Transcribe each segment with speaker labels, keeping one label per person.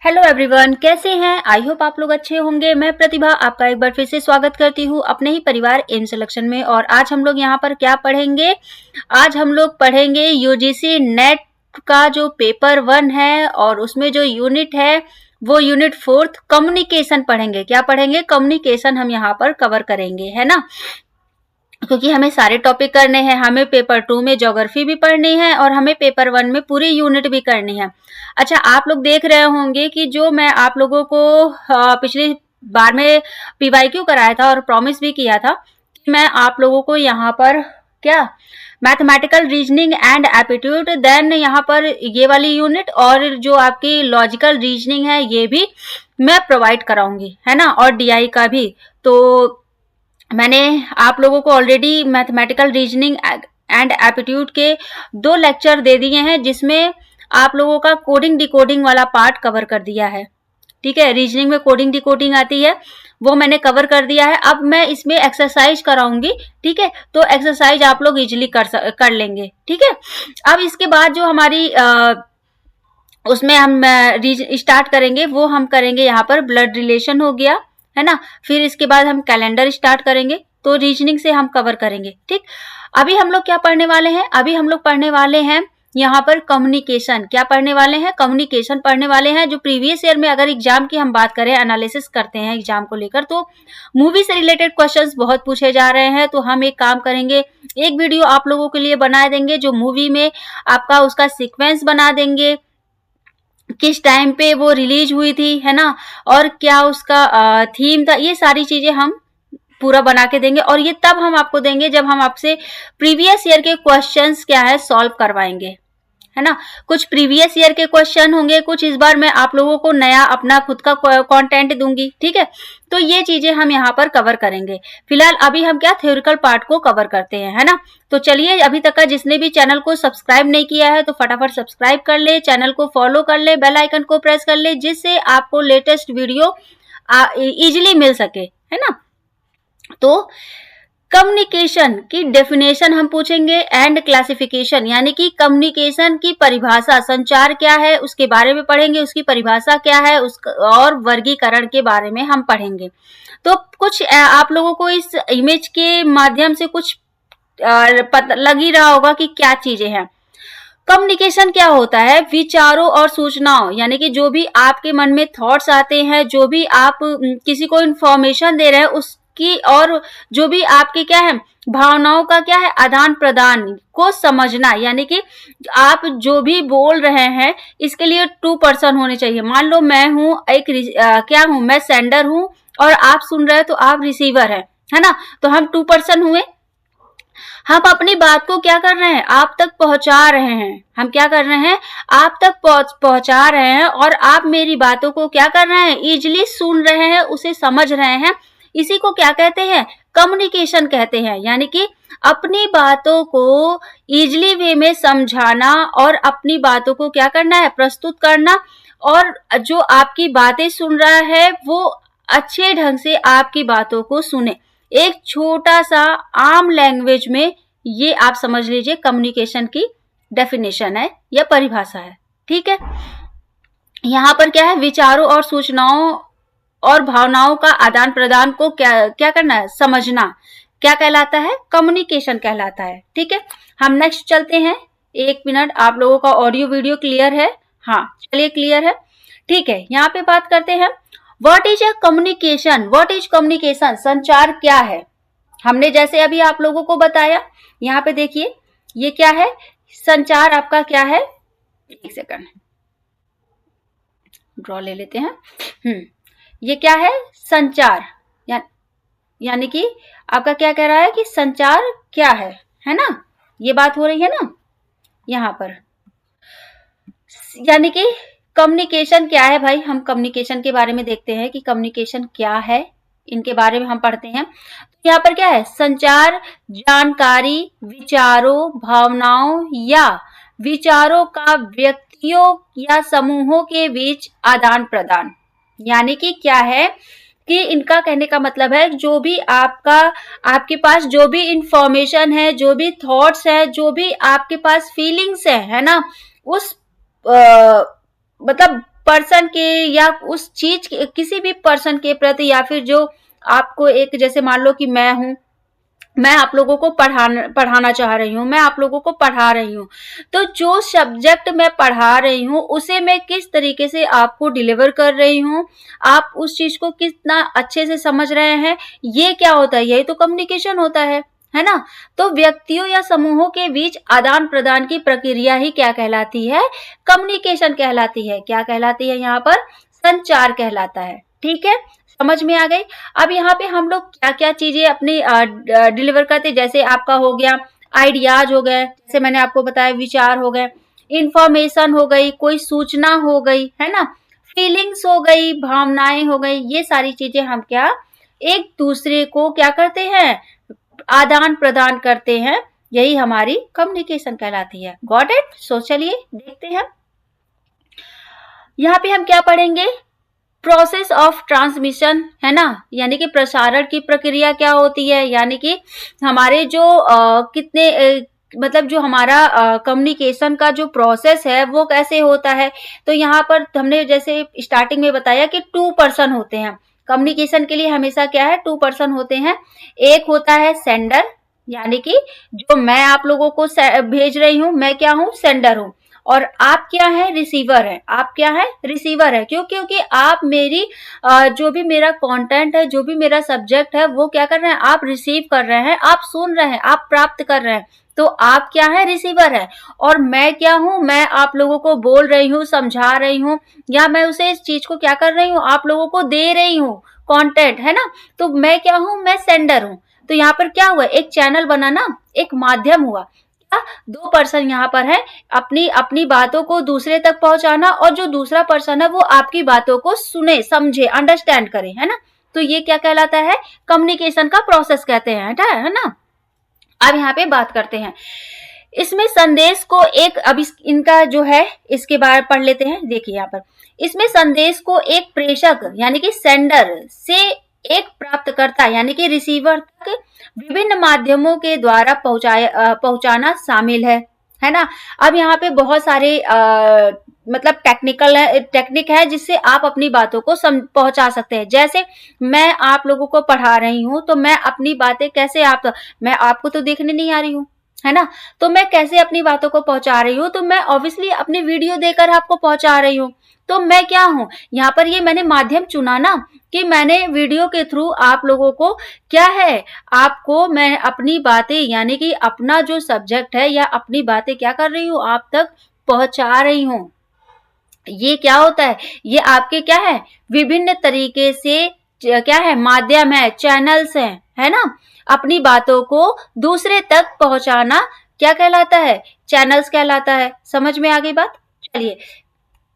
Speaker 1: Hello everyone, कैसे हैं? I hope आप लोग अच्छे होंगे। मैं प्रतिभा आपका एक बार फिर से स्वागत करती हूँ अपने ही परिवार एम सिलेक्शन में। और आज हम लोग यहाँ पर क्या पढ़ेंगे? आज हम लोग पढ़ेंगे यूजीसी नेट का जो पेपर 1 है और उसमें जो यूनिट है वो यूनिट 4 कम्युनिकेशन पढ़ेंगे। क्या पढ़ेंगे? कम्युनिकेशन हम यहाँ पर कवर करेंगे, है ना, क्योंकि हमें सारे टॉपिक करने हैं। हमें पेपर 2 में ज्योग्राफी भी पढ़नी है और हमें पेपर 1 में पूरी यूनिट भी करनी है। अच्छा, आप लोग देख रहे होंगे कि जो मैं आप लोगों को पिछली बार में पीवाईक्यू कराया था और प्रॉमिस भी किया था कि मैं आप लोगों को यहाँ पर क्या mathematical reasoning and aptitude, then यहाँ पर ये वाली यूनिट और जो आपकी लॉजिकल रीजनिंग है ये भी मैं प्रोवाइड कराऊंगी, है ना, और डीआई का भी। तो मैंने आप लोगों को already mathematical reasoning and aptitude के 2 लेक्चर दे दिए हैं, जिसमें आप लोगों का कोडिंग डिकोडिंग वाला पार्ट कवर कर दिया है। ठीक है, रीजनिंग में कोडिंग डिकोडिंग आती है, वो मैंने कवर कर दिया है। अब मैं इसमें एक्सरसाइज कराऊंगी, ठीक है, तो एक्सरसाइज आप लोग इजीली कर लेंगे। ठीक है, अब इसके बाद जो हमारी उसमें हम स्टार्ट करेंगे वो हम करेंगे यहाँ पर ब्लड रिलेशन हो गया, है ना। फिर इसके बाद हम कैलेंडर स्टार्ट करेंगे, तो रीजनिंग से हम कवर करेंगे। ठीक, अभी हम लोग क्या पढ़ने वाले हैं? अभी हम लोग पढ़ने वाले हैं यहाँ पर कम्युनिकेशन। क्या पढ़ने वाले हैं? कम्युनिकेशन पढ़ने वाले हैं। जो प्रीवियस ईयर में अगर एग्जाम की हम बात करें, एनालिसिस करते हैं एग्जाम को लेकर, तो मूवी से रिलेटेड क्वेश्चंस बहुत पूछे जा रहे हैं। तो हम एक काम करेंगे, एक वीडियो आप लोगों के लिए बना देंगे जो मूवी में आपका उसका सीक्वेंस बना देंगे, किस टाइम पे वो रिलीज हुई थी, है ना, और क्या उसका थीम था। ये सारी चीजें हम पूरा बना के देंगे और ये तब हम आपको देंगे जब हम आपसे प्रीवियस ईयर के क्वेश्चंस क्या है सॉल्व करवाएंगे, है ना। कुछ प्रीवियस ईयर के क्वेश्चन होंगे, कुछ इस बार मैं आप लोगों को नया अपना खुद का कंटेंट दूंगी। ठीक है, तो ये चीजें हम यहाँ पर कवर करेंगे। फिलहाल अभी हम क्या थ्योरिकल पार्ट को कवर करते हैं, है ना। तो चलिए, अभी तक का जिसने भी चैनल को सब्सक्राइब नहीं किया है तो फटाफट सब्सक्राइब कर ले, चैनल को फॉलो कर ले, बेल आइकन को प्रेस कर ले, जिससे आपको लेटेस्ट वीडियो इजिली मिल सके, है ना। तो कम्युनिकेशन की डेफिनेशन हम पूछेंगे एंड क्लासिफिकेशन, यानी कि कम्युनिकेशन की परिभाषा, संचार क्या है उसके बारे में पढ़ेंगे, उसकी परिभाषा क्या है और वर्गीकरण के बारे में हम पढ़ेंगे। तो कुछ आप लोगों को इस इमेज के माध्यम से कुछ पता लग ही रहा होगा कि क्या चीजें हैं। कम्युनिकेशन क्या होता है? विचारों और सूचनाओं, यानी कि जो भी आपके मन में थॉट्स आते हैं, जो भी आप किसी को इंफॉर्मेशन दे रहे हैं उसकी, और जो भी आपकी क्या है भावनाओं का क्या है आदान प्रदान को समझना, यानी कि आप जो भी बोल रहे हैं इसके लिए 2 पर्सन होने चाहिए। मान लो मैं हूं एक क्या हूं, मैं सेंडर हूं और आप सुन रहे हैं तो आप रिसीवर है ना, तो हम 2 पर्सन हुए। हम अपनी बात को क्या कर रहे हैं? आप तक पहुंचा रहे हैं। हम क्या कर रहे हैं? आप तक पहुंचा रहे हैं और आप मेरी बातों को क्या कर रहे हैं? इजीली सुन रहे हैं, उसे समझ रहे हैं। इसी को क्या कहते हैं? कम्युनिकेशन कहते हैं। यानी कि अपनी बातों को इजीली वे में समझाना और अपनी बातों को क्या करना है? प्रस्तुत करना, और जो आपकी बातें सुन रहा है वो अच्छे ढंग से आपकी बातों को सुने। एक छोटा सा आम लैंग्वेज में ये आप समझ लीजिए कम्युनिकेशन की डेफिनेशन है या परिभाषा है। ठीक है, यहाँ पर क्या है? विचारों और सूचनाओं और भावनाओं का आदान प्रदान को क्या करना है? समझना। क्या कहलाता है? कम्युनिकेशन कहलाता है। ठीक है, हम नेक्स्ट चलते हैं। 1 मिनट, आप लोगों का ऑडियो वीडियो क्लियर है? हाँ, चलिए क्लियर है। ठीक है, यहाँ पे बात करते हैं what is a communication. What is communication? संचार क्या है? हमने जैसे अभी आप लोगों को बताया, यहाँ पे देखिए ये क्या है? संचार आपका क्या है? 1 सेकंड ड्रॉ ले लेते हैं। ये क्या है? संचार, यानी कि आपका क्या कह रहा है कि संचार क्या है ना, ये बात हो रही है ना यहाँ पर। यानी कि कम्युनिकेशन क्या है भाई? हम कम्युनिकेशन के बारे में देखते हैं कि कम्युनिकेशन क्या है, इनके बारे में हम पढ़ते हैं। तो यहाँ पर क्या है? संचार जानकारी, विचारों, भावनाओं या विचारों का व्यक्तियों या समूहों के बीच आदान प्रदान। यानी कि क्या है कि इनका कहने का मतलब है जो भी आपके पास जो भी इंफॉर्मेशन है, जो भी थॉट्स है, जो भी आपके पास फीलिंग्स है ना, उस मतलब पर्सन के या उस चीज के, किसी भी पर्सन के प्रति, या फिर जो आपको एक, जैसे मान लो कि मैं हूं, मैं आप लोगों को पढ़ाना चाह रही हूँ, मैं आप लोगों को पढ़ा रही हूँ, तो जो सब्जेक्ट मैं पढ़ा रही हूँ उसे मैं किस तरीके से आपको डिलीवर कर रही हूँ, आप उस चीज को कितना अच्छे से समझ रहे हैं, ये क्या होता है, यही तो कम्युनिकेशन होता है ना। तो व्यक्तियों या समूहों के बीच आदान प्रदान की प्रक्रिया ही क्या कहलाती है, कम्युनिकेशन कहलाती है। क्या कहलाती है यहाँ पर, संचार कहलाता है। ठीक है, समझ में आ गई। अब यहाँ पे हम लोग क्या क्या चीजें अपनी डिलीवर करते, जैसे आपका हो गया आइडियाज हो गए, जैसे मैंने आपको बताया विचार हो गए, इंफॉर्मेशन हो गई, कोई सूचना हो गई, है ना, फीलिंग्स हो गई, भावनाएं हो गई, ये सारी चीजें हम क्या एक दूसरे को क्या करते हैं, आदान प्रदान करते हैं, यही हमारी कम्युनिकेशन कहलाती है। Got it. सो चलिए देखते हैं, यहाँ पे हम क्या पढ़ेंगे, प्रोसेस ऑफ ट्रांसमिशन, है ना, यानी कि प्रसारण की प्रक्रिया क्या होती है, यानी कि हमारे जो मतलब जो हमारा कम्युनिकेशन का जो प्रोसेस है वो कैसे होता है। तो यहाँ पर हमने जैसे स्टार्टिंग में बताया कि 2 पर्सन होते हैं कम्युनिकेशन के लिए, हमेशा क्या है, 2 पर्सन होते हैं। एक होता है सेंडर, यानी कि जो मैं आप लोगों को भेज रही हूँ, मैं क्या हूँ, सेंडर हूँ, और आप क्या है, रिसीवर है। आप क्या है, रिसीवर है। क्यों, क्योंकि आप मेरी जो भी मेरा कंटेंट है, जो भी मेरा सब्जेक्ट है, वो क्या कर रहे हैं, आप रिसीव कर रहे हैं, आप सुन रहे हैं, आप प्राप्त कर रहे हैं, तो आप क्या है, रिसीवर है। और मैं क्या हूं, मैं आप लोगों को बोल रही हूँ, समझा रही हूँ, या मैं उसे इस चीज को क्या कर रही हूँ, आप लोगों को दे रही हूँ कंटेंट, है ना। तो मैं क्या हूं, मैं सेंडर हूं। तो यहाँ पर क्या हुआ, एक चैनल बना ना, एक माध्यम हुआ। 2 पर्सन यहाँ पर है, अपनी अपनी बातों को दूसरे तक पहुंचाना, और जो दूसरा पर्सन है वो आपकी बातों को सुने, समझे, अंडरस्टैंड करे, है ना। तो ये क्या कहलाता है, कम्युनिकेशन का प्रोसेस कहते हैं, है ना। अब यहाँ पे बात करते हैं, इसमें संदेश को एक, अब इनका जो है इसके बारे पढ़ लेते हैं। देखिए यहाँ पर, इसमें संदेश को एक प्रेषक यानी कि सेंडर से एक प्राप्तकर्ता यानी कि रिसीवर तक विभिन्न माध्यमों के द्वारा पहुंचाना शामिल है ना। अब यहाँ पे बहुत सारे मतलब टेक्निक है जिससे आप अपनी बातों को पहुंचा सकते हैं। जैसे मैं आप लोगों को पढ़ा रही हूँ, तो मैं अपनी बातें कैसे मैं आपको तो देखने नहीं आ रही हूँ, है ना, तो मैं कैसे अपनी बातों को पहुंचा रही हूँ, तो मैं ऑब्वियसली अपनी वीडियो देकर आपको पहुंचा रही हूँ। तो मैं क्या हूं, यहाँ पर ये मैंने माध्यम चुना ना, कि मैंने वीडियो के थ्रू आप लोगों को क्या है, आपको मैं अपनी बातें यानी कि अपना जो सब्जेक्ट है या अपनी बातें क्या कर रही हूँ, आप तक पहुंचा रही हूँ। ये क्या होता है, ये आपके क्या है, विभिन्न तरीके से क्या है, माध्यम है, चैनल्स हैं, है ना। अपनी बातों को दूसरे तक पहुंचाना क्या कहलाता है, चैनल्स कहलाता है। समझ में आ गई बात। चलिए,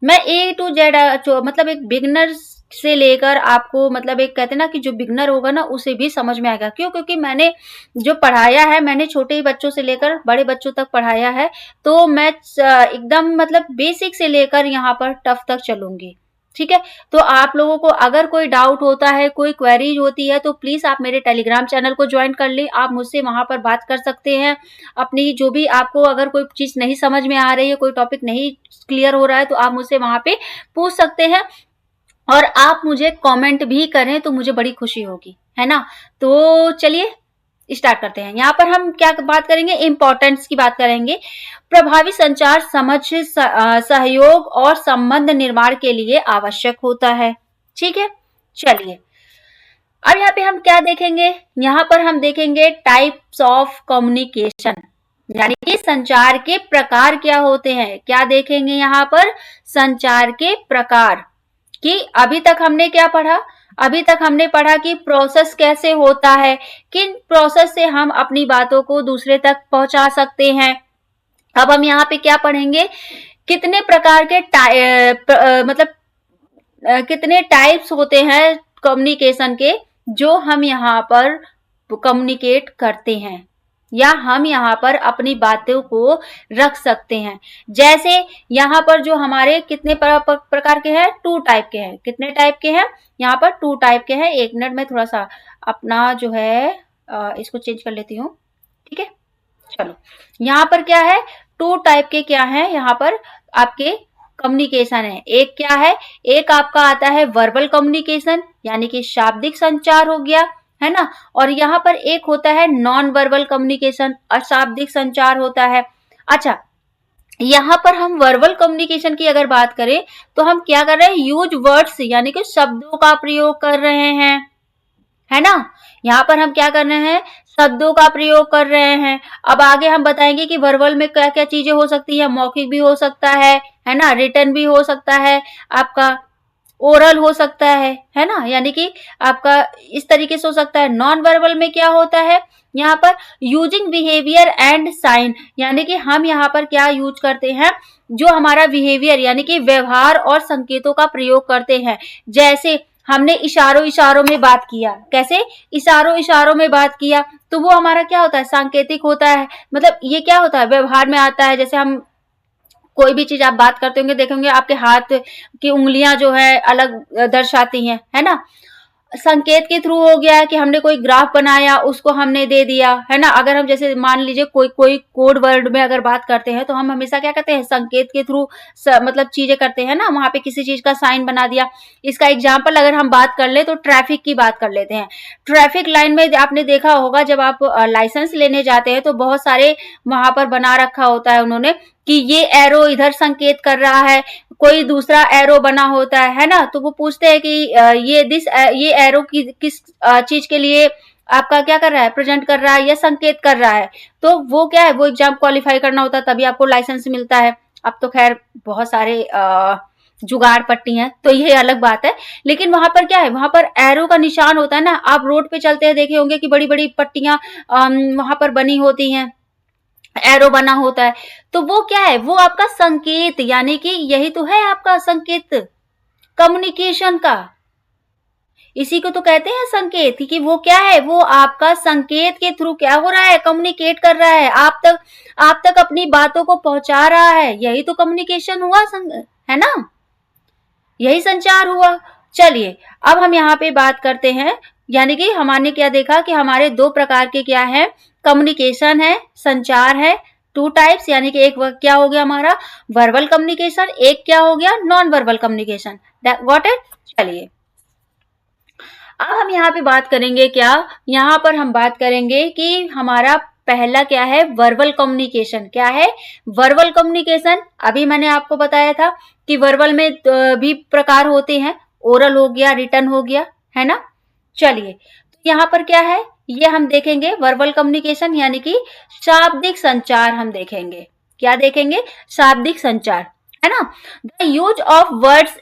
Speaker 1: मैं A to Z मतलब एक बिगनर से लेकर आपको, मतलब एक कहते हैं ना कि जो बिगनर होगा ना उसे भी समझ में आएगा। क्यों, क्योंकि मैंने जो पढ़ाया है, मैंने छोटे बच्चों से लेकर बड़े बच्चों तक पढ़ाया है, तो मैं एकदम मतलब बेसिक से लेकर यहाँ पर टफ तक चलूंगी। ठीक है, तो आप लोगों को अगर कोई डाउट होता है, कोई क्वेरीज होती है, तो प्लीज आप मेरे टेलीग्राम चैनल को ज्वाइन कर लें। आप मुझसे वहां पर बात कर सकते हैं, अपनी जो भी आपको अगर कोई चीज नहीं समझ में आ रही है, कोई टॉपिक नहीं क्लियर हो रहा है, तो आप मुझसे वहां पे पूछ सकते हैं, और आप मुझे कमेंट भी करें तो मुझे बड़ी खुशी होगी, है ना। तो चलिए स्टार्ट करते हैं। यहाँ पर हम क्या बात करेंगे, इंपॉर्टेंस की बात करेंगे। प्रभावी संचार समझ, सहयोग और संबंध निर्माण के लिए आवश्यक होता है। ठीक है, चलिए अब यहाँ पे हम क्या देखेंगे, यहाँ पर हम देखेंगे टाइप्स ऑफ कम्युनिकेशन, यानी कि संचार के प्रकार क्या होते हैं। क्या देखेंगे यहाँ पर, संचार के प्रकार। कि अभी तक हमने क्या पढ़ा, अभी तक हमने पढ़ा कि प्रोसेस कैसे होता है, किन प्रोसेस से हम अपनी बातों को दूसरे तक पहुंचा सकते हैं। अब हम यहाँ पे क्या पढ़ेंगे, कितने प्रकार के मतलब कितने टाइप्स होते हैं कम्युनिकेशन के, जो हम यहाँ पर कम्युनिकेट करते हैं या हम यहाँ पर अपनी बातों को रख सकते हैं। जैसे यहाँ पर जो हमारे कितने प्रकार के हैं, 2 टाइप के हैं। कितने टाइप के हैं, यहाँ पर 2 टाइप के हैं। 1 मिनट में थोड़ा सा अपना जो है इसको चेंज कर लेती हूँ। ठीक है, चलो यहाँ पर क्या है, 2 टाइप के क्या है, यहाँ पर आपके कम्युनिकेशन है। एक क्या है, एक आपका आता है वर्बल कम्युनिकेशन यानी कि शाब्दिक संचार हो गया, है ना, और यहाँ पर एक होता है नॉन वर्बल कम्युनिकेशन, अशाब्दिक संचार होता है। अच्छा, यहाँ पर हम वर्बल कम्युनिकेशन की अगर बात करें तो हम क्या कर रहे हैं, यूज वर्ड्स यानी कि शब्दों का प्रयोग कर रहे हैं, है ना। यहाँ पर हम क्या कर रहे हैं, शब्दों का प्रयोग कर रहे हैं। अब आगे हम बताएंगे कि वर्बल में क्या क्या चीजें हो सकती है, मौखिक भी हो सकता है ना, रिटन भी हो सकता है, आपका ओरल हो सकता है ना, यानी कि आपका इस तरीके से हो सकता है। नॉन वर्बल में क्या होता है, यहाँ पर यूजिंग बिहेवियर एंड साइन, यानी कि हम यहाँ पर क्या यूज करते हैं, जो हमारा बिहेवियर यानी कि व्यवहार और संकेतों का प्रयोग करते हैं। जैसे हमने इशारों इशारों में बात किया, कैसे, इशारों इशारों में बात किया, तो वो हमारा क्या होता है, सांकेतिक होता है, मतलब ये क्या होता है, व्यवहार में आता है। जैसे हम कोई भी चीज आप बात करते होंगे, देखेंगे आपके हाथ की उंगलियां जो है अलग दर्शाती हैं, है ना। संकेत के थ्रू हो गया कि हमने कोई ग्राफ बनाया, उसको हमने दे दिया, है ना। अगर हम जैसे मान लीजिए कोई कोई कोड वर्ड में अगर बात करते हैं तो हम हमेशा क्या करते हैं, संकेत के थ्रू मतलब चीजें करते हैं ना, वहां पे किसी चीज का साइन बना दिया। इसका एग्जाम्पल अगर हम बात कर ले तो ट्रैफिक की बात कर लेते हैं। ट्रैफिक लाइन में आपने देखा होगा, जब आप लाइसेंस लेने जाते हैं तो बहुत सारे वहां पर बना रखा होता है उन्होंने कि ये एरो इधर संकेत कर रहा है, कोई दूसरा एरो बना होता है ना, तो वो पूछते हैं कि ये एरो किस चीज के लिए आपका क्या कर रहा है, प्रेजेंट कर रहा है या संकेत कर रहा है। तो वो क्या है, वो एग्जाम क्वालिफाई करना होता है, तभी आपको लाइसेंस मिलता है। अब तो खैर बहुत सारे जुगाड़ पट्टी हैं, तो ये अलग बात है। लेकिन वहां पर क्या है, वहां पर एरो का निशान होता है ना। आप रोड पे चलते हैं, देखे होंगे कि बड़ी बड़ी पट्टियां वहां पर बनी होती हैं, एरो बना होता है। तो वो क्या है, वो आपका संकेत, यानी कि यही तो है आपका संकेत कम्युनिकेशन का। इसी को तो कहते हैं संकेत, कि वो क्या है, वो आपका संकेत के थ्रू क्या हो रहा है, कम्युनिकेट कर रहा है, आप तक अपनी बातों को पहुंचा रहा है। यही तो कम्युनिकेशन हुआ, है ना, यही संचार हुआ। चलिए अब हम यहाँ पे बात करते हैं, यानी कि हमारे क्या देखा कि हमारे दो प्रकार के क्या है, कम्युनिकेशन है, संचार है, टू टाइप्स, यानी कि एक क्या हो गया हमारा वर्बल कम्युनिकेशन, एक क्या हो गया non verbal communication. Got it. चलिए अब हम यहाँ पे बात करेंगे, क्या यहाँ पर हम बात करेंगे कि हमारा पहला क्या है, वर्बल कम्युनिकेशन। क्या है, वर्बल कम्युनिकेशन। अभी मैंने आपको बताया था कि वर्बल में भी प्रकार होते हैं, ओरल हो गया, रिटन हो गया, है ना। चलिए तो यहाँ पर क्या है, ये हम देखेंगे वर्बल कम्युनिकेशन यानी कि शाब्दिक संचार हम देखेंगे। क्या देखेंगे, शाब्दिक संचार, है ना। The use of words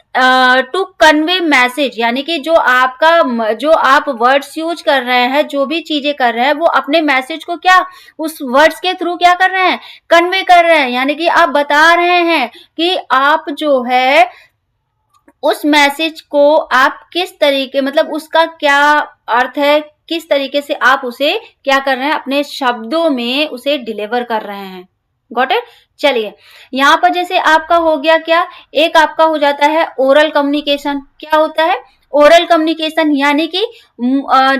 Speaker 1: to convey message, यानी कि जो आप वर्ड्स यूज कर रहे हैं, जो भी चीजें कर रहे हैं, वो अपने मैसेज को क्या उस वर्ड्स के थ्रू क्या कर रहे हैं, कन्वे कर रहे हैं। यानी कि आप बता रहे हैं कि आप जो है उस मैसेज को आप किस तरीके, मतलब उसका क्या अर्थ है, किस तरीके से आप उसे क्या कर रहे हैं, अपने शब्दों में उसे डिलीवर कर रहे हैं। Got it. चलिए यहाँ पर जैसे आपका हो गया क्या, एक आपका हो जाता है ओरल कम्युनिकेशन। क्या होता है, ओरल कम्युनिकेशन, यानी कि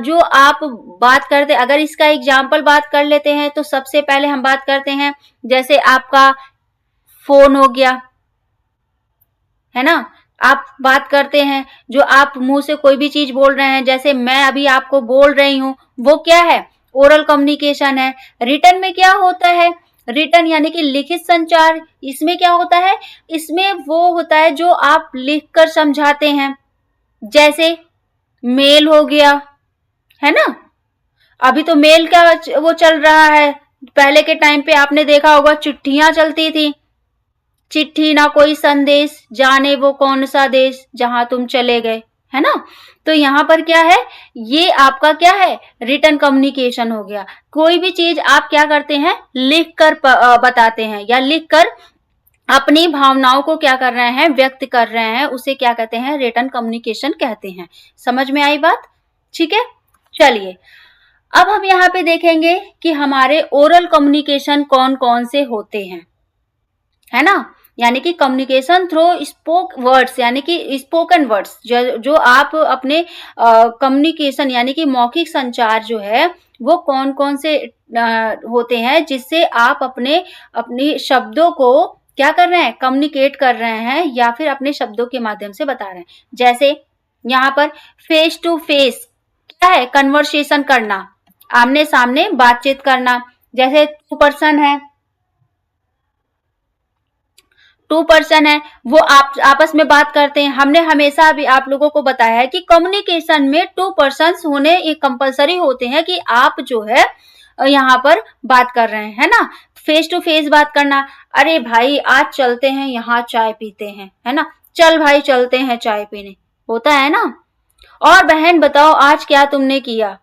Speaker 1: जो आप बात करते, अगर इसका एग्जाम्पल बात कर लेते हैं तो सबसे पहले हम बात करते हैं, जैसे आपका फोन हो गया, है ना। आप बात करते हैं, जो आप मुंह से कोई भी चीज बोल रहे हैं, जैसे मैं अभी आपको बोल रही हूं, वो क्या है, ओरल कम्युनिकेशन है। रिटन में क्या होता है, रिटन यानी कि लिखित संचार। इसमें क्या होता है, इसमें वो होता है जो आप लिखकर समझाते हैं, जैसे मेल हो गया, है ना। अभी तो मेल क्या वो चल रहा है, पहले के टाइम पे आपने देखा होगा चिट्ठियां चलती थी, चिट्ठी ना कोई संदेश, जाने वो कौन सा देश, जहां तुम चले गए, है ना। तो यहाँ पर क्या है, ये आपका क्या है, रिटन कम्युनिकेशन हो गया। कोई भी चीज आप क्या करते हैं, लिख कर बताते हैं, या लिख कर अपनी भावनाओं को क्या कर रहे हैं, व्यक्त कर रहे हैं, उसे क्या कहते हैं, रिटन कम्युनिकेशन कहते हैं। समझ में आई बात, ठीक है। चलिए अब हम यहाँ पे देखेंगे कि हमारे ओरल कम्युनिकेशन कौन कौन से होते हैं, है ना। यानी कि कम्युनिकेशन थ्रू स्पोक वर्ड्स, यानी कि स्पोकन वर्ड्स, जो आप अपने कम्युनिकेशन यानी कि मौखिक संचार जो है वो कौन कौन से होते हैं, जिससे आप अपने शब्दों को क्या कर रहे हैं, कम्युनिकेट कर रहे हैं या फिर अपने शब्दों के माध्यम से बता रहे हैं। जैसे यहाँ पर फेस टू फेस क्या है, कन्वर्सेशन करना, आमने सामने बातचीत करना। जैसे टू पर्सन है वो आपस में बात करते हैं। हमने हमेशा भी आप लोगों को बताया है कि कम्युनिकेशन में टू पर्सन्स होने ये कंपलसरी होते हैं कि आप जो है यहाँ पर बात कर रहे हैं, है ना। फेस टू फेस बात करना, अरे भाई आज चलते हैं यहाँ चाय पीते हैं, है ना, चल भाई चलते हैं चाय पीने, होता है ना। और बहन बताओ आज क्या तुमने किया,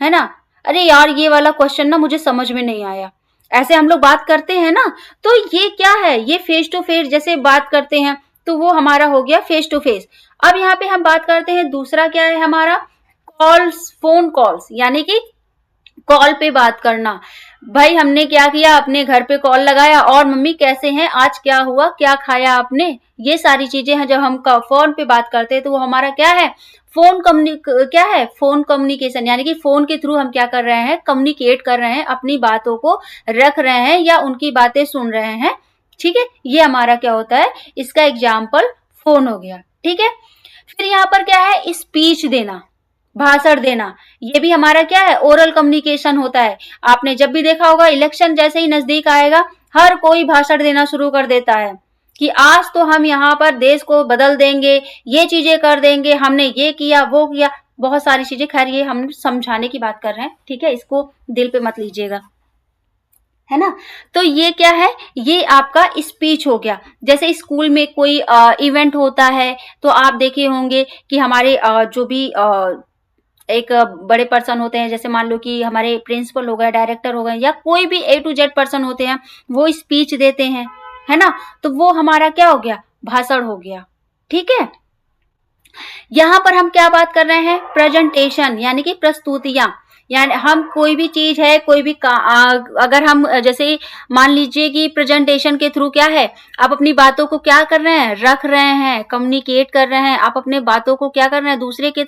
Speaker 1: है ना, अरे यार ये वाला क्वेश्चन ना मुझे समझ में नहीं आया, ऐसे हम लोग बात करते हैं ना। तो ये क्या है, ये फेस टू फेस जैसे बात करते हैं, तो वो हमारा हो गया फेस टू फेस। अब यहाँ पे हम बात करते हैं, दूसरा क्या है हमारा, कॉल्स, फोन कॉल्स, यानी कि कॉल पे बात करना। भाई हमने क्या किया, अपने घर पे कॉल लगाया, और मम्मी कैसे हैं, आज क्या हुआ, क्या खाया आपने, ये सारी चीजें हैं। जब हम फोन पे बात करते हैं तो वो हमारा क्या है, फोन कम्युनिकेशन, यानी कि फोन के थ्रू हम क्या कर रहे हैं, कम्युनिकेट कर रहे हैं, अपनी बातों को रख रहे हैं या उनकी बातें सुन रहे हैं। ठीक है, ये हमारा क्या होता है, इसका एग्जाम्पल फोन हो गया। ठीक है, फिर यहाँ पर क्या है, स्पीच देना, भाषण देना, ये भी हमारा क्या है, ओरल कम्युनिकेशन होता है। आपने जब भी देखा होगा, इलेक्शन जैसे ही नजदीक आएगा हर कोई भाषण देना शुरू कर देता है कि आज तो हम यहाँ पर देश को बदल देंगे, ये चीजें कर देंगे, हमने ये किया वो किया, बहुत सारी चीजें। खैर ये हम समझाने की बात कर रहे हैं, ठीक है, इसको दिल पे मत लीजिएगा, है ना। तो ये क्या है, ये आपका स्पीच हो गया। जैसे स्कूल में कोई इवेंट होता है तो आप देखे होंगे कि हमारे जो भी एक बड़े पर्सन होते हैं, जैसे मान लो कि हमारे प्रिंसिपल हो गए, डायरेक्टर हो गए, या कोई भी A to Z पर्सन होते हैं, वो स्पीच देते हैं, है ना। तो वो हमारा क्या हो गया, भाषण हो गया। ठीक है, यहां पर हम क्या बात कर रहे हैं, प्रेजेंटेशन, यानी कि प्रस्तुतियां। यानी हम कोई भी चीज है, कोई भी अगर हम जैसे मान लीजिए कि प्रेजेंटेशन के थ्रू क्या है, आप अपनी बातों को क्या कर रहे हैं, रख रहे हैं, कम्युनिकेट कर रहे हैं, आप अपने बातों को क्या कर रहे हैं, दूसरे के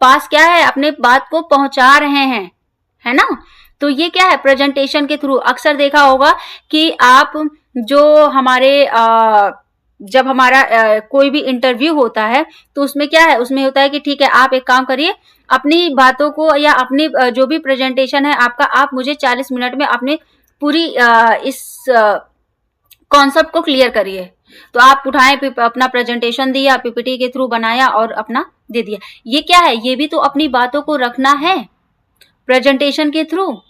Speaker 1: पास क्या है, अपने बात को पहुंचा रहे हैं, है ना। तो ये क्या है, प्रेजेंटेशन के थ्रू। अक्सर देखा होगा कि आप जो हमारे जब हमारा कोई भी इंटरव्यू होता है तो उसमें क्या है, उसमें होता है कि ठीक है आप एक काम करिए, अपनी बातों को या अपनी जो भी प्रेजेंटेशन है आपका, आप मुझे 40 मिनट में अपने पूरी इस कॉन्सेप्ट को क्लियर करिए। तो आप उठाए अपना प्रेजेंटेशन दिया, पीपीटी के थ्रू बनाया और अपना दे दिया। ये क्या है, ये भी तो अपनी बातों को रखना है प्रेजेंटेशन के थ्रू,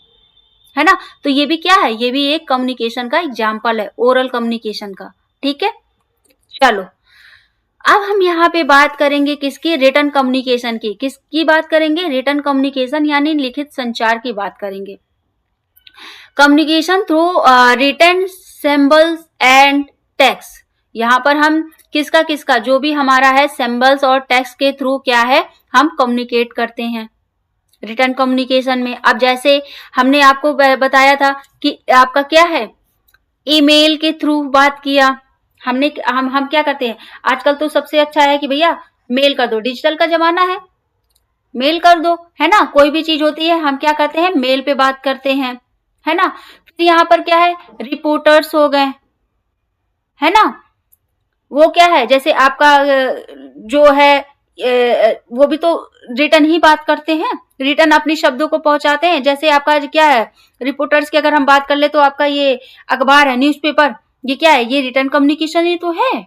Speaker 1: है ना। तो ये भी क्या है, ये भी एक कम्युनिकेशन का एग्जाम्पल है, ओरल कम्युनिकेशन का। ठीक है, चलो अब हम यहाँ पे बात करेंगे किसकी, रिटन कम्युनिकेशन की। किसकी बात करेंगे, रिटन कम्युनिकेशन यानी लिखित संचार की बात करेंगे। Communication through written symbols and text. यहाँ पर हम किसका जो भी हमारा है सिंबल्स और टेक्स्ट के थ्रू क्या है, हम कम्युनिकेट करते हैं रिटन कम्युनिकेशन में। अब जैसे हमने आपको बताया था कि आपका क्या है, ईमेल के थ्रू बात किया हमने, हम क्या करते हैं आजकल, तो सबसे अच्छा है कि भैया मेल कर दो, डिजिटल का जमाना है, मेल कर दो, है ना। कोई भी चीज होती है हम क्या करते हैं, मेल पे बात करते हैं, है ना। फिर यहाँ पर क्या है, रिपोर्टर्स हो गए, है ना। वो क्या है, जैसे आपका जो है वो भी तो रिटर्न ही बात करते हैं, रिटर्न अपने शब्दों को पहुंचाते हैं। जैसे आपका क्या है, रिपोर्टर्स की अगर हम बात कर ले तो आपका ये अखबार है, न्यूज़पेपर, ये क्या है, ये रिटर्न कम्युनिकेशन ही तो है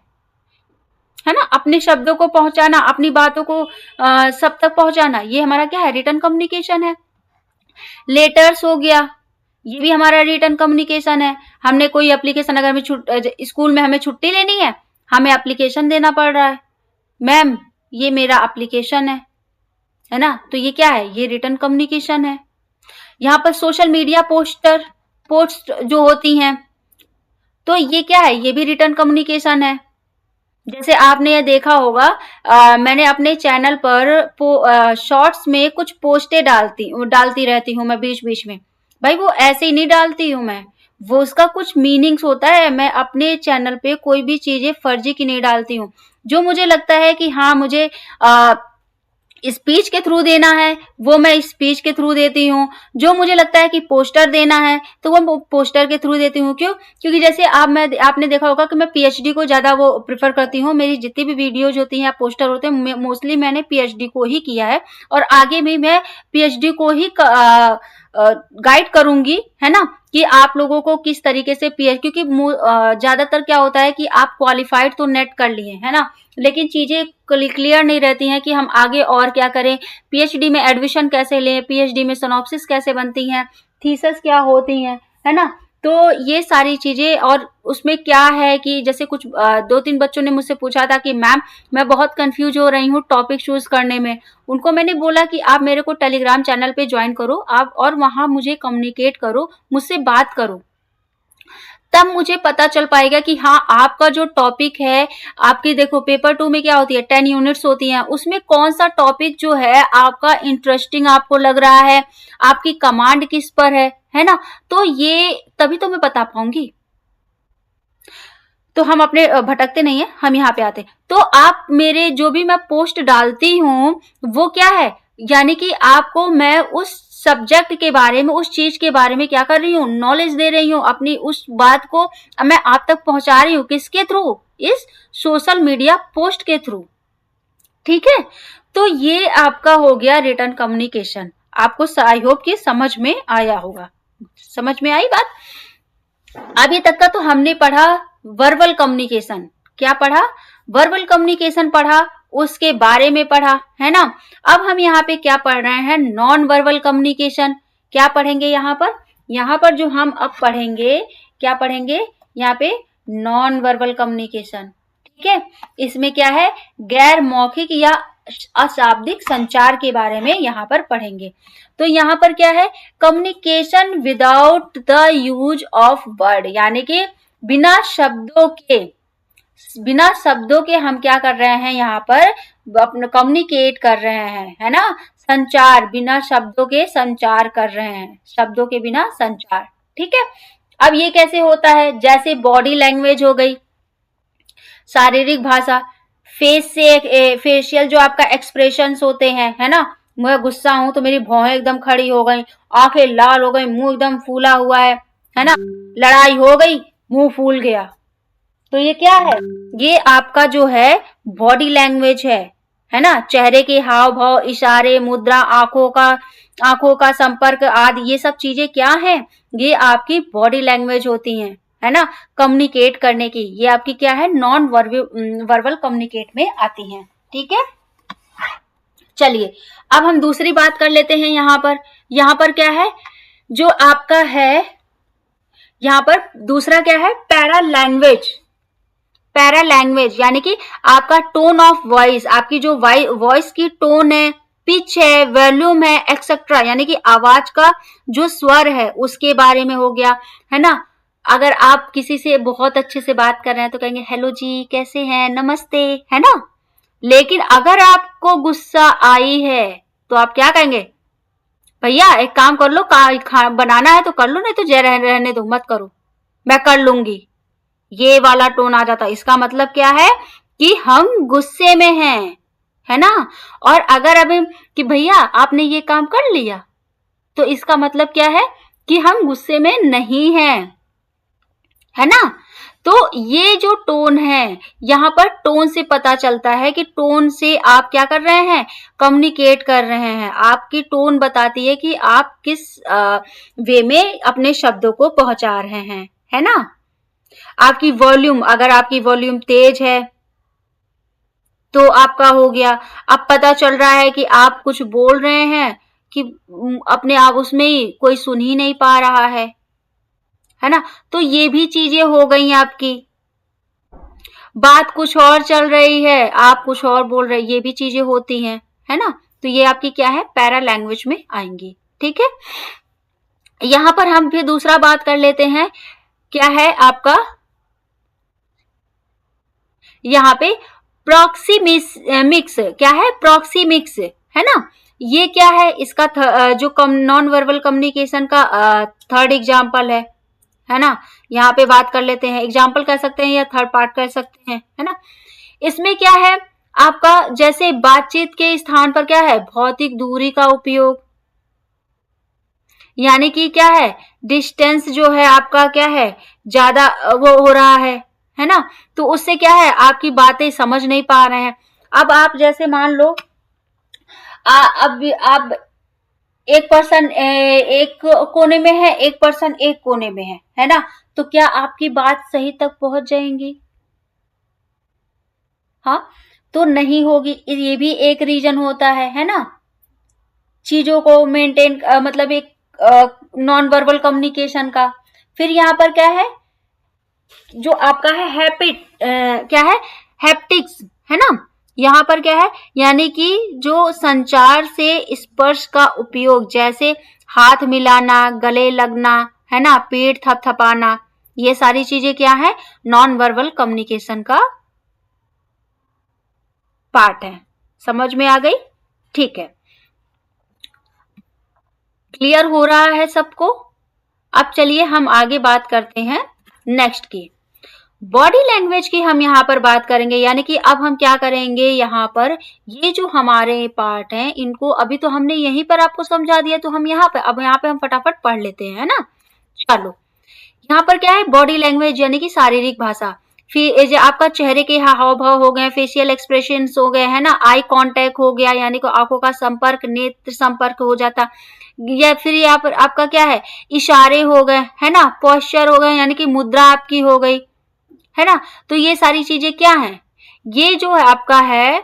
Speaker 1: ना। अपने शब्दों को पहुंचाना, अपनी बातों को सब तक पहुंचाना, ये हमारा क्या है, रिटर्न कम्युनिकेशन है। लेटर्स हो गया, ये भी हमारा रिटर्न कम्युनिकेशन है। हमने कोई एप्लीकेशन, अगर हमें स्कूल में हमें छुट्टी लेनी है, हमें एप्लीकेशन देना पड़ रहा है, मैम ये मेरा एप्लीकेशन है ना। तो ये क्या है, ये रिटर्न कम्युनिकेशन है। यहाँ पर सोशल मीडिया पोस्ट जो होती हैं, तो ये क्या है, ये भी रिटर्न कम्युनिकेशन है। जैसे आपने ये देखा होगा, मैंने अपने चैनल पर शॉर्ट्स में कुछ पोस्टें डालती रहती हूँ मैं बीच बीच में। भाई वो ऐसे ही नहीं डालती हूँ मैं, वो उसका कुछ मीनिंग्स होता है। मैं अपने चैनल पे कोई भी चीजें फर्जी की नहीं डालती हूँ। जो मुझे लगता है कि हाँ मुझे स्पीच के थ्रू देना है वो मैं स्पीच के थ्रू देती हूँ, जो मुझे लगता है कि पोस्टर देना है तो वो पोस्टर के थ्रू देती हूँ। क्यों? क्योंकि जैसे आपने देखा होगा कि मैं पीएचडी को ज्यादा वो प्रेफर करती हूँ। मेरी जितनी भी वीडियोज होती हैं, पोस्टर होते हैं, मोस्टली मैंने पीएचडी को ही किया है और आगे भी मैं पीएचडी को ही गाइड करूंगी, है ना, कि आप लोगों को किस तरीके से क्योंकि ज्यादातर क्या होता है कि आप क्वालिफाइड तो नेट कर लिए, है ना, लेकिन चीजें क्लियर नहीं रहती हैं कि हम आगे और क्या करें, पीएचडी में एडमिशन कैसे लें, पीएचडी में सिनॉप्सिस कैसे बनती हैं, थीसिस क्या होती हैं, है ना। तो ये सारी चीजें, और उसमें क्या है कि जैसे कुछ 2-3 बच्चों ने मुझसे पूछा था कि मैम मैं बहुत कंफ्यूज हो रही हूँ टॉपिक चूज करने में। उनको मैंने बोला कि आप मेरे को टेलीग्राम चैनल पे ज्वाइन करो आप, और वहां मुझे कम्युनिकेट करो, मुझसे बात करो, तब मुझे पता चल पाएगा कि हाँ आपका जो टॉपिक है, आपकी देखो पेपर 2 में क्या होती है, 10 यूनिट्स होती हैं, उसमें कौन सा टॉपिक जो है आपका इंटरेस्टिंग आपको लग रहा है, आपकी कमांड किस पर है ना। तो ये तभी तो मैं बता पाऊंगी। तो हम अपने भटकते नहीं है, हम यहाँ पे आते। तो आप मेरे जो भी मैं पोस्ट डालती हूँ वो क्या है, यानी कि आपको मैं उस सब्जेक्ट के बारे में, उस चीज के बारे में क्या कर रही हूँ, नॉलेज दे रही हूँ, अपनी उस बात को मैं आप तक पहुंचा रही हूँ। किसके थ्रू? इस सोशल मीडिया पोस्ट के थ्रू। ठीक है, तो ये आपका हो गया रिटर्न कम्युनिकेशन। आपको आई होप कि समझ में आया होगा। समझ में आई बात? अभी तक का तो हमने पढ़ा वर्बल कम्युनिकेशन। क्या पढ़ा? वर्बल कम्युनिकेशन पढ़ा, उसके बारे में पढ़ा, है ना। अब हम यहाँ पे क्या पढ़ रहे हैं, नॉन वर्बल कम्युनिकेशन। क्या पढ़ेंगे यहाँ पर? यहाँ पर जो हम अब पढ़ेंगे, क्या पढ़ेंगे यहाँ पे, नॉन वर्बल कम्युनिकेशन। ठीक है, इसमें क्या है, गैर मौखिक या अशाब्दिक संचार के बारे में यहाँ पर पढ़ेंगे। तो यहाँ पर क्या है, communication without the use of word, यानी कि बिना शब्दों के हम क्या कर रहे हैं, यहाँ पर अपना कम्युनिकेट कर रहे हैं, है ना। संचार, बिना शब्दों के संचार कर रहे हैं, शब्दों के बिना संचार। ठीक है, अब ये कैसे होता है, जैसे बॉडी लैंग्वेज हो गई, शारीरिक भाषा, फेशियल जो आपका एक्सप्रेशंस होते हैं, है ना। मैं गुस्सा हूं तो मेरी भौहें एकदम खड़ी हो गई, आंखें लाल हो गई, मुंह एकदम फूला हुआ है ना। लड़ाई हो गई, मुंह फूल गया। तो ये क्या है, ये आपका जो है बॉडी लैंग्वेज है ना। चेहरे के हाव भाव, इशारे, मुद्रा, आंखों का संपर्क आदि, ये सब चीजें क्या है, ये आपकी बॉडी लैंग्वेज होती हैं, है ना, कम्युनिकेट करने की। ये आपकी क्या है, नॉन वर्बल कम्युनिकेट में आती हैं। ठीक है, चलिए अब हम दूसरी बात कर लेते हैं। यहाँ पर क्या है, जो आपका है, यहाँ पर दूसरा क्या है, पैरा लैंग्वेज, यानी कि आपका टोन ऑफ वॉइस, आपकी जो वॉइस की टोन है, पिच है, वॉल्यूम है, एक्सेट्रा, यानी कि आवाज का जो स्वर है उसके बारे में हो गया, है ना। अगर आप किसी से बहुत अच्छे से बात कर रहे हैं तो कहेंगे हेलो जी, कैसे हैं, नमस्ते, है ना। लेकिन अगर आपको गुस्सा आई है तो आप क्या कहेंगे, भैया एक काम कर लो, बनाना है तो कर लो, नहीं तो रहने दो, मत करो, मैं कर लूंगी। ये वाला टोन आ जाता है। इसका मतलब क्या है कि हम गुस्से में हैं, है ना। और अगर अब कि भैया आपने ये काम कर लिया, तो इसका मतलब क्या है कि हम गुस्से में नहीं हैं, है ना। तो ये जो टोन है, यहाँ पर टोन से पता चलता है कि टोन से आप क्या कर रहे हैं, कम्युनिकेट कर रहे हैं। आपकी टोन बताती है कि आप किस वे में अपने शब्दों को पहुंचा रहे हैं, है ना। आपकी वॉल्यूम, अगर आपकी वॉल्यूम तेज है तो आपका हो गया, अब पता चल रहा है कि आप कुछ बोल रहे हैं कि अपने आप उसमें ही कोई सुन ही नहीं पा रहा है ना। तो ये भी चीजें हो गई आपकी। बात कुछ और चल रही है, आप कुछ और बोल रहे हैं, ये भी चीजें होती हैं, है ना। तो ये आपकी क्या है, पैरा लैंग्वेज में आएंगी। ठीक है, यहां पर हम फिर दूसरा बात कर लेते हैं, क्या है आपका यहाँ पे प्रॉक्सिमिक्स। क्या है, प्रॉक्सिमिक्स, है ना। ये क्या है, इसका जो नॉन वर्बल कम्युनिकेशन का थर्ड एग्जाम्पल है ना। यहाँ पे बात कर लेते हैं, एग्जाम्पल कर सकते हैं या थर्ड पार्ट कर सकते हैं, है ना। इसमें क्या है, आपका जैसे बातचीत के स्थान पर क्या है, भौतिक दूरी का उपयोग, यानी कि क्या है, डिस्टेंस जो है आपका क्या है, ज्यादा वो हो रहा है ना, तो उससे क्या है, आपकी बातें समझ नहीं पा रहे हैं। अब आप जैसे मान लो अब आप एक पर्सन एक कोने में है, एक पर्सन एक कोने में है ना, तो क्या आपकी बात सही तक पहुंच जाएंगी? हाँ, तो नहीं होगी। ये भी एक रीजन होता है ना, चीजों को मेंटेन मतलब एक नॉन वर्बल कम्युनिकेशन का। फिर यहाँ पर क्या है, जो आपका है हैबिट, क्या है, हैप्टिक्स, है ना, यहाँ पर क्या है, यानी कि जो संचार से स्पर्श का उपयोग, जैसे हाथ मिलाना, गले लगना, है ना, पेट थपथपाना, ये सारी चीजें क्या है, नॉन वर्बल कम्युनिकेशन का पार्ट है। समझ में आ गई? ठीक है, क्लियर हो रहा है सबको? अब चलिए हम आगे बात करते हैं नेक्स्ट की, बॉडी लैंग्वेज की हम यहाँ पर बात करेंगे। यानी कि अब हम क्या करेंगे, यहाँ पर ये जो हमारे पार्ट हैं, इनको अभी तो हमने यहीं पर आपको समझा दिया, तो हम यहाँ पे अब यहाँ पे हम फटाफट पढ़ लेते हैं, है ना। चलो, यहाँ पर क्या है, बॉडी लैंग्वेज यानी कि शारीरिक भाषा। फिर जो आपका चेहरे के हाव भाव हो गए, फेशियल एक्सप्रेशन हो गए, है ना, आई कांटेक्ट हो गया, यानी कि आंखों का संपर्क, नेत्र संपर्क हो जाता, या फिर यहाँ पर आपका क्या है, इशारे हो गए, है ना, पोस्चर हो गए, यानी कि मुद्रा आपकी हो गई, है ना। तो ये सारी चीजें क्या है, ये जो है आपका है,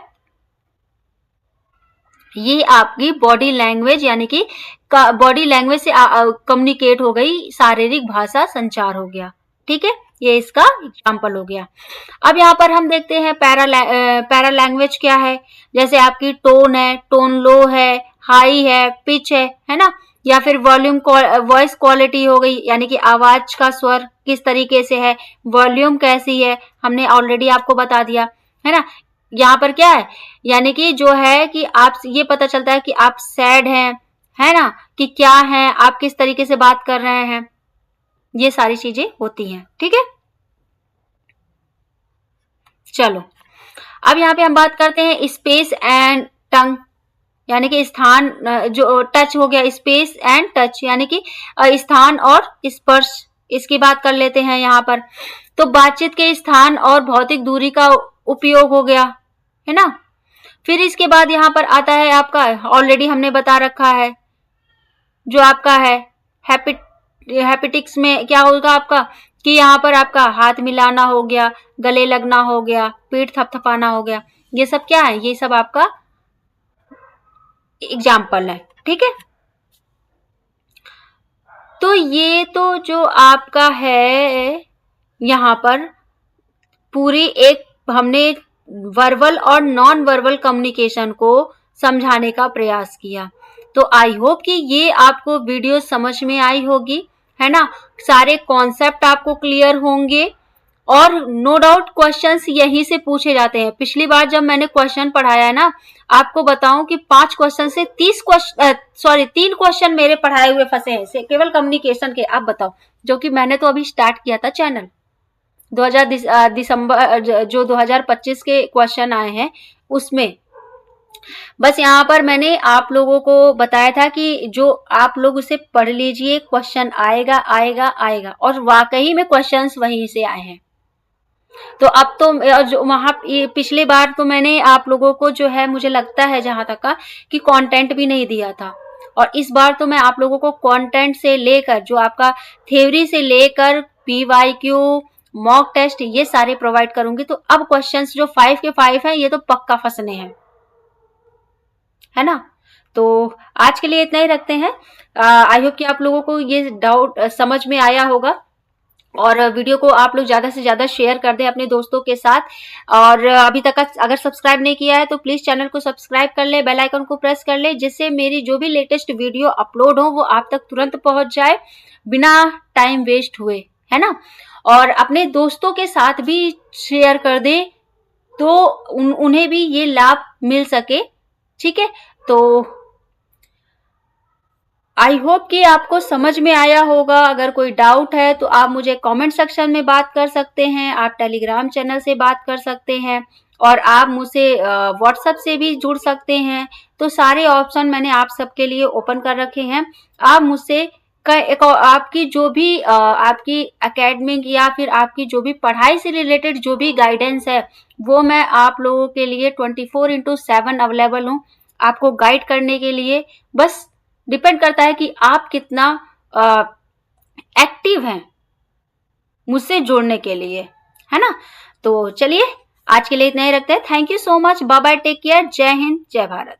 Speaker 1: ये आपकी बॉडी लैंग्वेज, यानी कि बॉडी लैंग्वेज से कम्युनिकेट हो गई, शारीरिक भाषा संचार हो गया। ठीक है, ये इसका एग्जाम्पल हो गया। अब यहाँ पर हम देखते हैं पैरा लैंग्वेज क्या है, जैसे आपकी टोन है, टोन लो है, हाई है, पिच है ना, या फिर वॉल्यूम, वॉइस क्वालिटी हो गई, यानी कि आवाज का स्वर किस तरीके से है, वॉल्यूम कैसी है, हमने ऑलरेडी आपको बता दिया, है ना। यहाँ पर क्या है, यानी कि जो है कि आप ये पता चलता है कि आप सैड हैं, है ना, कि क्या है, आप किस तरीके से बात कर रहे हैं, ये सारी चीजें होती हैं। ठीक है, चलो अब यहाँ पे हम बात करते हैं स्पेस एंड टंग, यानी कि स्थान, जो टच हो गया, स्पेस एंड टच, यानी कि स्थान और स्पर्श, इसकी बात कर लेते हैं यहाँ पर। तो बातचीत के स्थान और भौतिक दूरी का उपयोग हो गया, है ना। फिर इसके बाद यहाँ पर आता है आपका, ऑलरेडी हमने बता रखा है, जो आपका है हैपिटिक्स में क्या होगा आपका, कि यहाँ पर आपका हाथ मिलाना हो गया, गले लगना हो गया, पेट थपथपाना हो गया, ये सब क्या है, ये सब आपका एग्जाम्पल है। ठीक है, तो ये तो जो आपका है, यहाँ पर पूरी एक हमने वर्बल और नॉन वर्बल कम्युनिकेशन को समझाने का प्रयास किया। तो आई होप कि ये आपको वीडियो समझ में आई होगी, है ना, सारे कॉन्सेप्ट आपको क्लियर होंगे, और नो डाउट क्वेश्चंस यहीं से पूछे जाते हैं। पिछली बार जब मैंने क्वेश्चन पढ़ाया है ना, आपको बताऊं कि 5 क्वेश्चन से 3 क्वेश्चन मेरे पढ़ाए हुए फंसे हैं, केवल कम्युनिकेशन के। आप बताओ, जो कि मैंने तो अभी स्टार्ट किया था चैनल, 2000 जो 2025 के क्वेश्चन आए हैं उसमें, बस यहाँ पर मैंने आप लोगों को बताया था कि जो आप लोग उसे पढ़ लीजिए, क्वेश्चन आएगा आएगा आएगा, और वाकई में क्वेश्चंस वहीं से आए हैं। तो अब तो जो वहां पिछले बार तो मैंने आप लोगों को जो है, मुझे लगता है जहां तक का, कि कंटेंट भी नहीं दिया था, और इस बार तो मैं आप लोगों को कंटेंट से लेकर, जो आपका थ्योरी से लेकर PYQ, मॉक टेस्ट, ये सारे प्रोवाइड करूंगी। तो अब क्वेश्चंस जो 5 के 5 हैं, ये तो पक्का फंसने हैं, है ना। तो आज के लिए इतना ही रखते हैं। आई होप कि आप लोगों को ये डाउट समझ में आया होगा, और वीडियो को आप लोग ज्यादा से ज्यादा शेयर कर दें अपने दोस्तों के साथ। और अभी तक अगर सब्सक्राइब नहीं किया है तो प्लीज चैनल को सब्सक्राइब कर ले, बेल आइकन को प्रेस कर ले, जिससे मेरी जो भी लेटेस्ट वीडियो अपलोड हो वो आप तक तुरंत पहुंच जाए, बिना टाइम वेस्ट हुए, है ना। और अपने दोस्तों के साथ भी शेयर कर दें, तो उन्हें भी ये लाभ मिल सके। ठीक है, तो आई होप कि आपको समझ में आया होगा। अगर कोई डाउट है तो आप मुझे कमेंट सेक्शन में बात कर सकते हैं, आप टेलीग्राम चैनल से बात कर सकते हैं, और आप मुझसे व्हाट्सएप से भी जुड़ सकते हैं। तो सारे ऑप्शन मैंने आप सबके लिए ओपन कर रखे हैं। आप मुझसे आपकी जो भी आपकी एकेडमिक या फिर आपकी जो भी पढ़ाई से रिलेटेड जो भी गाइडेंस है, वो मैं आप लोगों के लिए 24/7 अवेलेबल हूँ, आपको गाइड करने के लिए। बस डिपेंड करता है कि आप कितना एक्टिव हैं मुझसे जुड़ने के लिए, है ना। तो चलिए आज के लिए इतना ही रखते हैं। Thank you so much, bye bye, take care, जय हिंद, जय भारत।